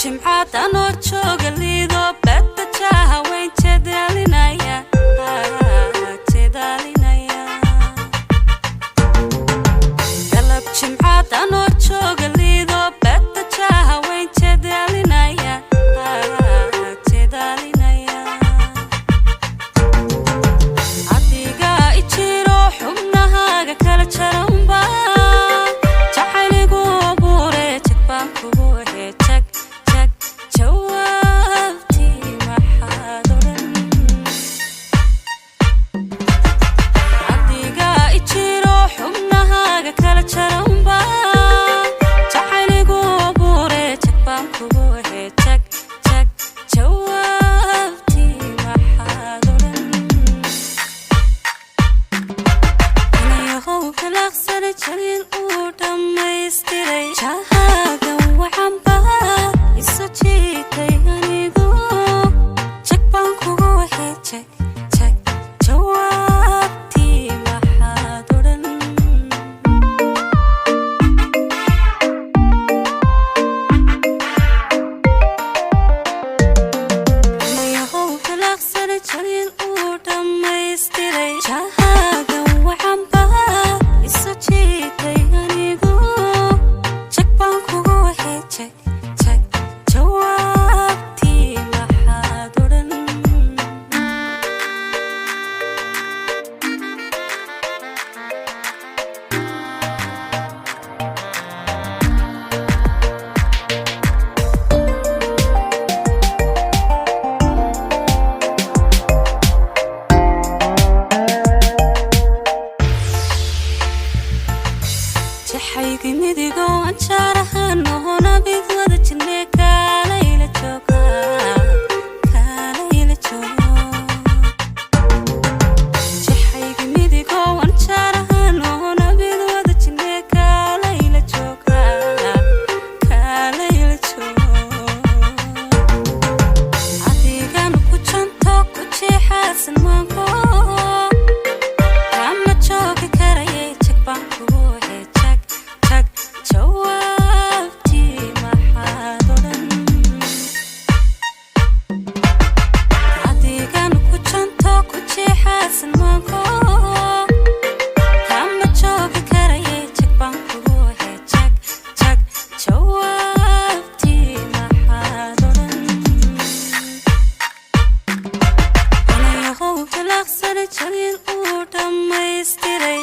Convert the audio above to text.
jimcaad anoo jooga liido badda jaaha weyn jedaalinaya galab jimcaad anoo jooga liido badda jaaha weyn jedaalinaya adiga ijiro xubnahaaga kala jaranba jacayligu abuure jagbaan kugu heejag jawaabtii maxaad odhan adiga ijiro xubnahaaga kala jaranba jacayligu abuure jagbaan kugu heejag jawaabtii maxaad odhan inayahow kalaqsana jaliil uu dhammaystiray jahaagan waxanba isu jiitay anigu jagbaan kugu heejag jawaabtii maxaad odhan inayahow kalaqsana jaliil uu dhammaystiray jahaagan waxanba isu jiitay anigu jagbaan kugu heejag jawaabtii maxaad odhan jaxaygi midigo anjaarahan ohona bid wada jirne kaalayla joogo jaxaygi midigo anjaarahan ohona bid wada jirne kaalayla joogo adigan ku janto ku jeexaasan maanko kama joogi karaye jagbaan kugu heejag jawaabtii maxaad odhan adigan ku janto ku jeexaasan maanko kama joogi karaye jagbaan kugu heejag jawaabtii maxaad odhan inayahow kalaqsana jaliil uu dhammaystiray